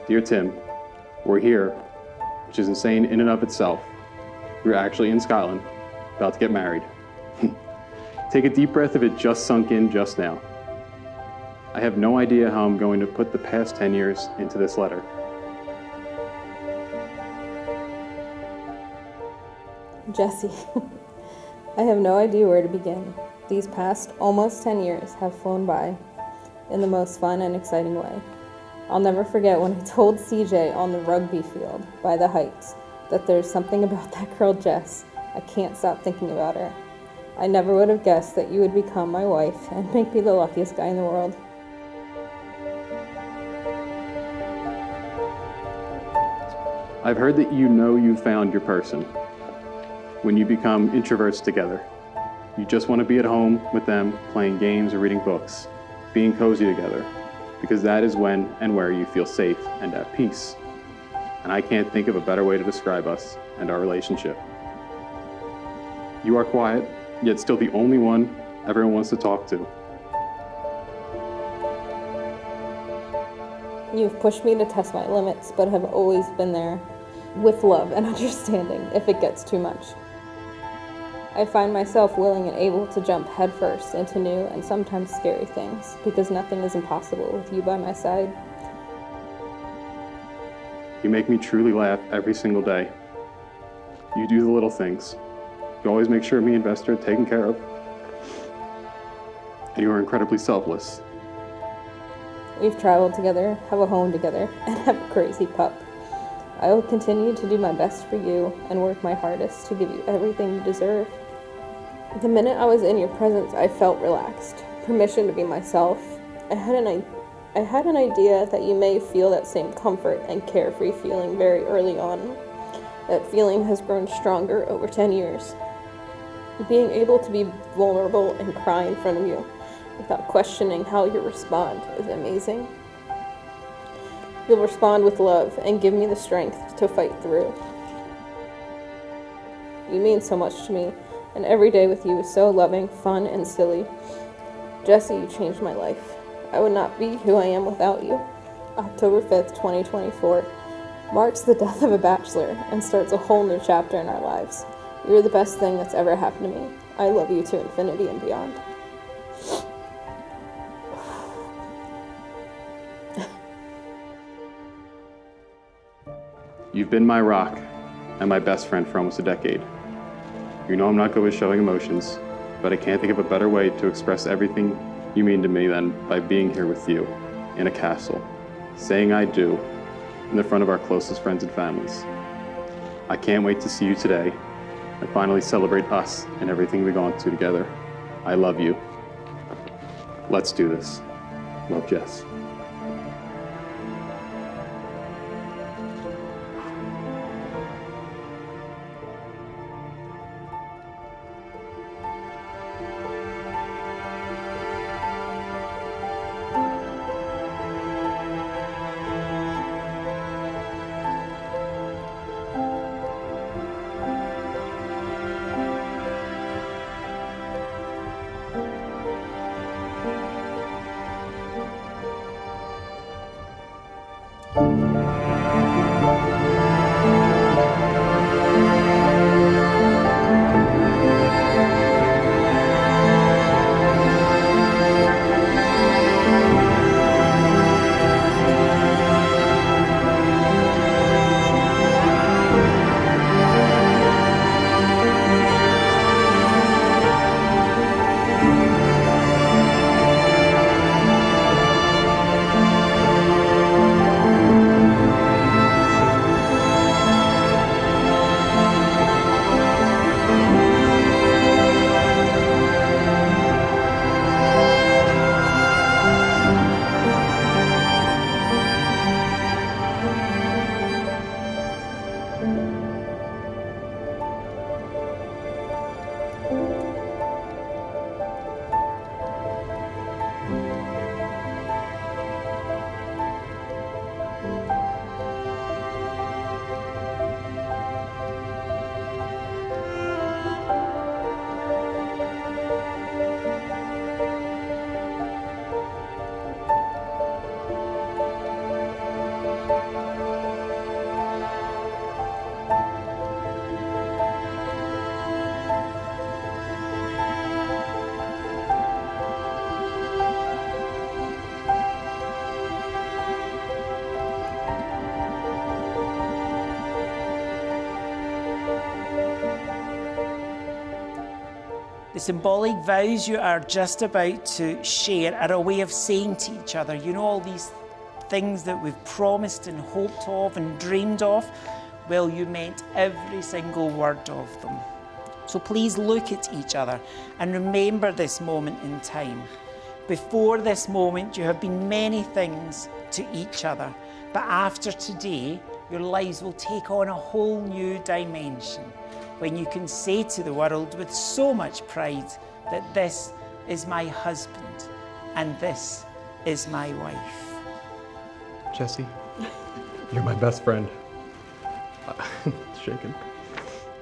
Dear Tim, we're here, which is insane in and of itself. We're actually in Scotland, about to get married. Take a deep breath if it just sunk in just now. I have no idea how I'm going to put the past 10 years into this letter. Jesse, I have no idea where to begin. These past almost 10 years have flown by in the most fun and exciting way. I'll never forget when I told CJ on the rugby field by the Heights that there's something about that girl Jess. I can't stop thinking about her. I never would have guessed that you would become my wife and make me the luckiest guy in the world. I've heard that you found your person when you become introverts together. You just want to be at home with them, playing games or reading books, being cozy together, because that is when and where you feel safe and at peace. And I can't think of a better way to describe us and our relationship. You are quiet, yet still the only one everyone wants to talk to. You've pushed me to test my limits, but have always been there with love and understanding if it gets too much. I find myself willing and able to jump headfirst into new and sometimes scary things, because nothing is impossible with you by my side. You make me truly laugh every single day. You do the little things. You always make sure me and Vesta are taken care of. And you are incredibly selfless. We've traveled together, have a home together, and have a crazy pup. I will continue to do my best for you and work my hardest to give you everything you deserve. The minute I was in your presence, I felt relaxed, permission to be myself. I had an idea that you may feel that same comfort and carefree feeling very early on. That feeling has grown stronger over 10 years. Being able to be vulnerable and cry in front of you without questioning how you respond is amazing. You'll respond with love and give me the strength to fight through. You mean so much to me, and every day with you is so loving, fun, and silly. Jesse, you changed my life. I would not be who I am without you. October 5th, 2024 marks the death of a bachelor and starts a whole new chapter in our lives. You're the best thing that's ever happened to me. I love you to infinity and beyond. You've been my rock and my best friend for almost a decade. You know I'm not good with showing emotions, but I can't think of a better way to express everything you mean to me than by being here with you in a castle, saying I do in the front of our closest friends and families. I can't wait to see you today and finally celebrate us and everything we've gone through together. I love you. Let's do this. Love, Jess. The symbolic vows you are just about to share are a way of saying to each other, you know, all these things that we've promised and hoped of and dreamed of, well, you meant every single word of them. So please look at each other and remember this moment in time. Before this moment, you have been many things to each other, but after today, your lives will take on a whole new dimension when you can say to the world with so much pride that this is my husband and this is my wife. Jesse, you're my best friend. It's shaking.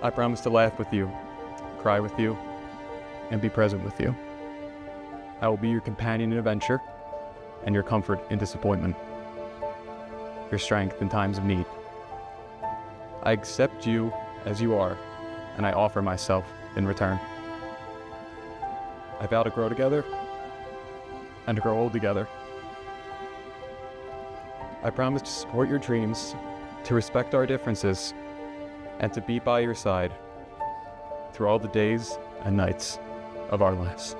I promise to laugh with you, cry with you, and be present with you. I will be your companion in adventure and your comfort in disappointment, your strength in times of need. I accept you as you are, and I offer myself in return. I vow to grow together and to grow old together. I promise to support your dreams, to respect our differences, and to be by your side through all the days and nights of our lives.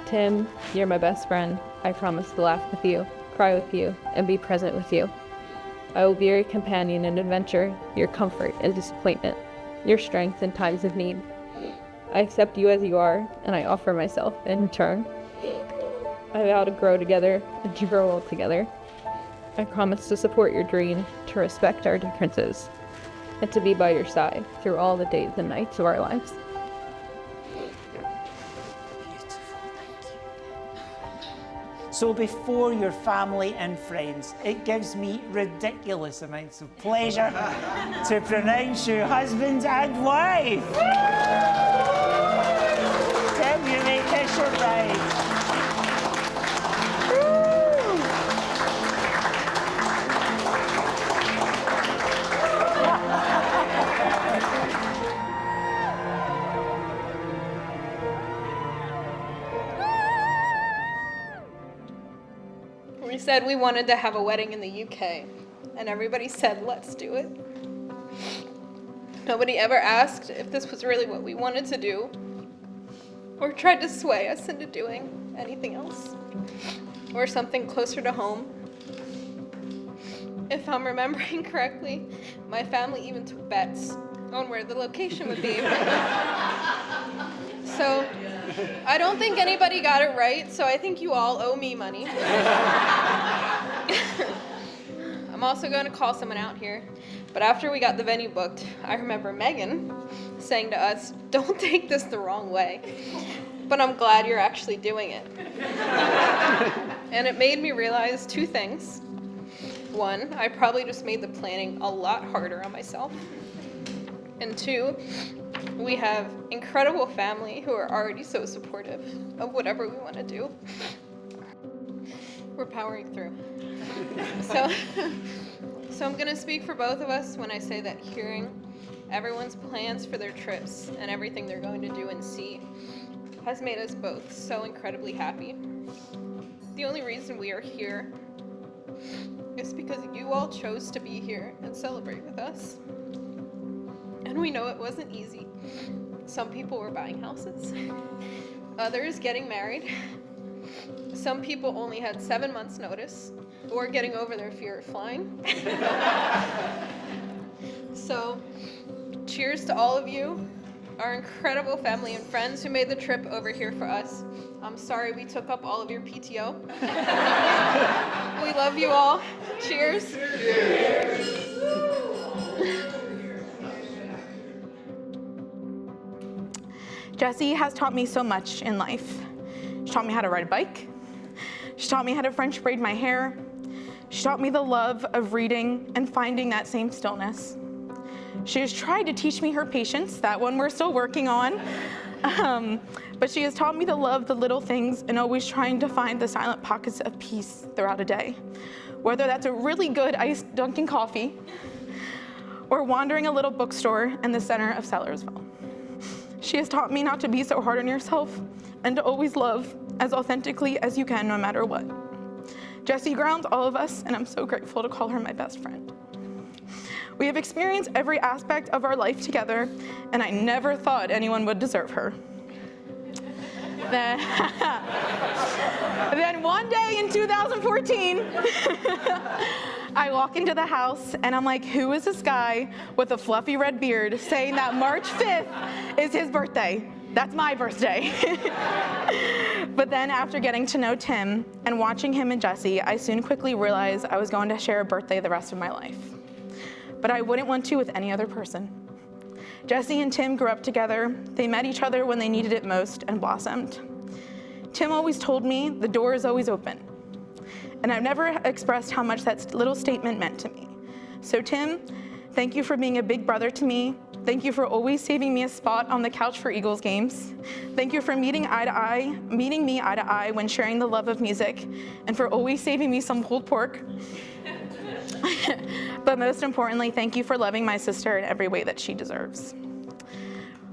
Tim, you're my best friend. I promise to laugh with you, cry with you, and be present with you. I will be your companion in adventure, your comfort in disappointment, your strength in times of need. I accept you as you are, and I offer myself in return. I vow to grow together and to grow old together. I promise to support your dream, to respect our differences, and to be by your side through all the days and nights of our lives. So before your family and friends, it gives me ridiculous amounts of pleasure to pronounce you husband and wife. Tim, you make this your bride. We said we wanted to have a wedding in the UK, and everybody said, let's do it. Nobody ever asked if this was really what we wanted to do, or tried to sway us into doing anything else, or something closer to home. If I'm remembering correctly, my family even took bets on where the location would be. So I don't think anybody got it right, so I think you all owe me money. I'm also going to call someone out here, but after we got the venue booked, I remember Megan saying to us, don't take this the wrong way, but I'm glad you're actually doing it. And it made me realize two things. One, I probably just made the planning a lot harder on myself. And two, we have incredible family who are already so supportive of whatever we want to do. We're powering through. So I'm going to speak for both of us when I say that hearing everyone's plans for their trips and everything they're going to do and see has made us both so incredibly happy. The only reason we are here is because you all chose to be here and celebrate with us. And we know it wasn't easy. Some people were buying houses, others getting married. Some people only had 7 months notice or getting over their fear of flying. So, cheers to all of you, our incredible family and friends who made the trip over here for us. I'm sorry we took up all of your PTO. We love you all. Cheers. Cheers. Jessie has taught me so much in life. She taught me how to ride a bike. She taught me how to French braid my hair. She taught me the love of reading and finding that same stillness. She has tried to teach me her patience, that one we're still working on. But she has taught me to love the little things and always trying to find the silent pockets of peace throughout a day. Whether that's a really good iced Dunkin' coffee or wandering a little bookstore in the center of Sellersville. She has taught me not to be so hard on yourself and to always love as authentically as you can, no matter what. Jessie grounds all of us, and I'm so grateful to call her my best friend. We have experienced every aspect of our life together, and I never thought anyone would deserve her. Then one day in 2014, I walk into the house and I'm like, who is this guy with a fluffy red beard saying that March 5th is his birthday? That's my birthday. But then after getting to know Tim and watching him and Jessie, I soon quickly realized I was going to share a birthday the rest of my life. But I wouldn't want to with any other person. Jessie and Tim grew up together. They met each other when they needed it most and blossomed. Tim always told me the door is always open. And I've never expressed how much that little statement meant to me. So Tim, thank you for being a big brother to me. Thank you for always saving me a spot on the couch for Eagles games. Thank you for meeting me eye to eye when sharing the love of music, and for always saving me some pulled pork. But most importantly, thank you for loving my sister in every way that she deserves.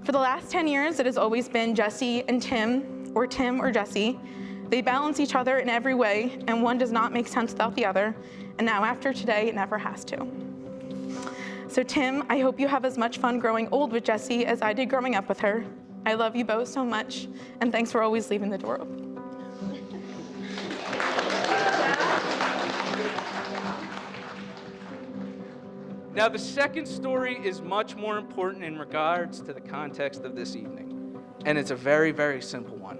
For the last 10 years, it has always been Jessie and Tim or Jessie. They balance each other in every way, and one does not make sense without the other. And now after today, it never has to. So Tim, I hope you have as much fun growing old with Jessie as I did growing up with her. I love you both so much, and thanks for always leaving the door open. Now, the second story is much more important in regards to the context of this evening, and it's a very, very simple one.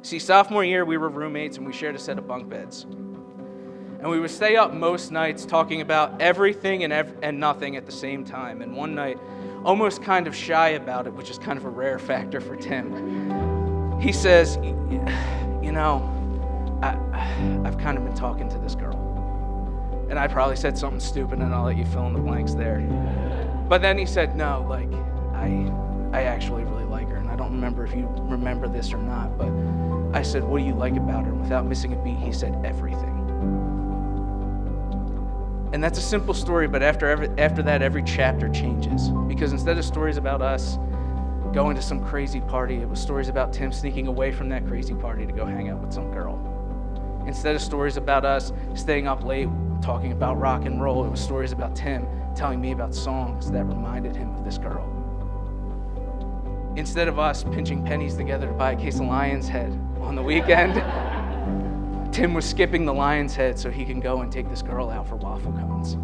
See, sophomore year, we were roommates, and we shared a set of bunk beds. And we would stay up most nights talking about everything and nothing at the same time. And one night, almost kind of shy about it, which is kind of a rare factor for Tim, he says, you know, I've kind of been talking to this girl. And I probably said something stupid, and I'll let you fill in the blanks there. But then he said, no, like, I actually really like her. And I don't remember if you remember this or not, but I said, what do you like about her? And without missing a beat, he said, everything. And that's a simple story, but after that, every chapter changes. Because instead of stories about us going to some crazy party, it was stories about Tim sneaking away from that crazy party to go hang out with some girl. Instead of stories about us staying up late talking about rock and roll, it was stories about Tim telling me about songs that reminded him of this girl. Instead of us pinching pennies together to buy a case of Lion's Head on the weekend, Tim was skipping the Lion's Head so he can go and take this girl out for waffle cones.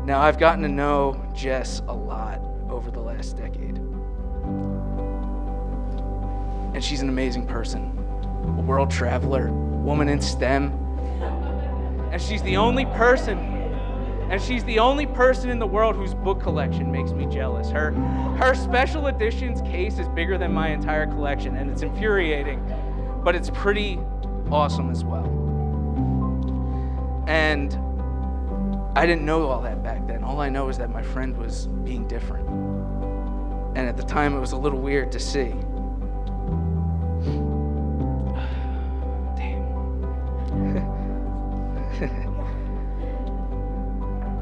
Now, I've gotten to know Jess a lot over the last decade. And she's an amazing person, a world traveler, woman in STEM. And she's the only person in the world whose book collection makes me jealous. Her special editions case is bigger than my entire collection, and it's infuriating. But it's pretty awesome as well. And I didn't know all that back then. All I know is that my friend was being different. And at the time, it was a little weird to see. Damn.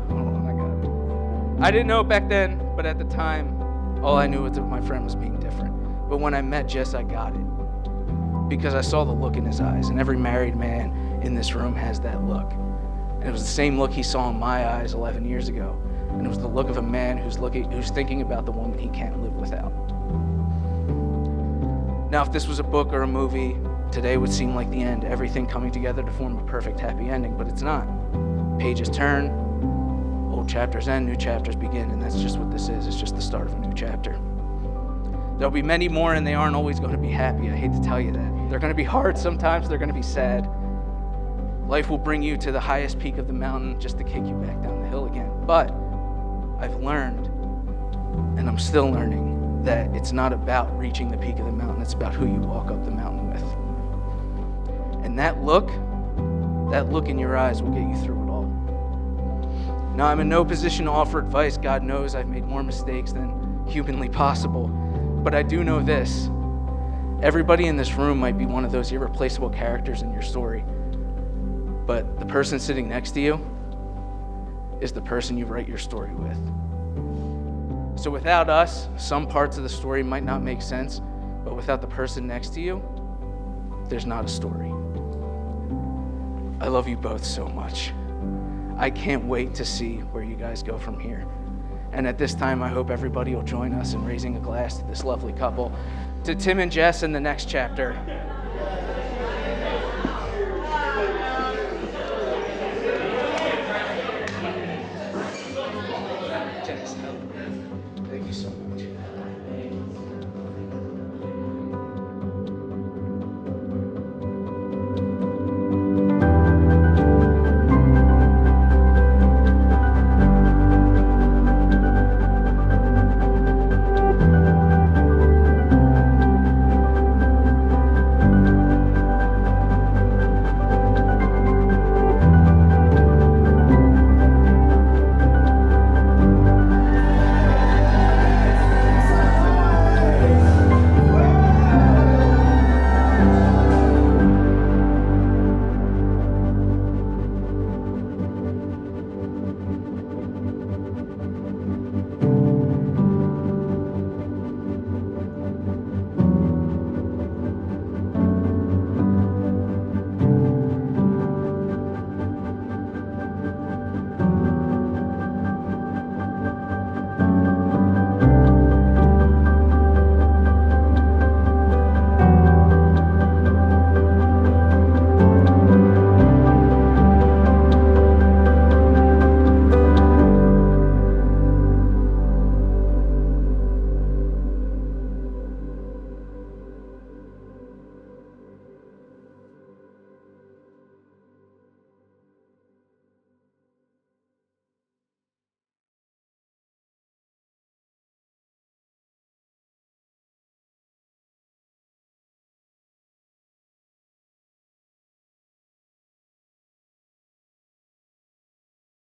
Hold on, I got it. I didn't know it back then, but at the time, all I knew was that my friend was being different. But when I met Jess, I got it. Because I saw the look in his eyes, and every married man in this room has that look. And it was the same look he saw in my eyes 11 years ago. And it was the look of a man who's thinking about the woman he can't live without. Now, if this was a book or a movie, today would seem like the end, everything coming together to form a perfect happy ending, but it's not. Pages turn, old chapters end, new chapters begin, and that's just what this is. It's just the start of a new chapter. There'll be many more, and they aren't always going to be happy. I hate to tell you that. They're going to be hard sometimes. They're going to be sad. Life will bring you to the highest peak of the mountain just to kick you back down the hill again. But I've learned, and I'm still learning, that it's not about reaching the peak of the mountain. It's about who you walk up the mountain with. And that look in your eyes will get you through it all. Now, I'm in no position to offer advice. God knows I've made more mistakes than humanly possible. But I do know this. Everybody in this room might be one of those irreplaceable characters in your story. But the person sitting next to you is the person you write your story with. So without us, some parts of the story might not make sense, but without the person next to you, there's not a story. I love you both so much. I can't wait to see where you guys go from here. And at this time, I hope everybody will join us in raising a glass to this lovely couple, to Tim and Jess in the next chapter. Jess,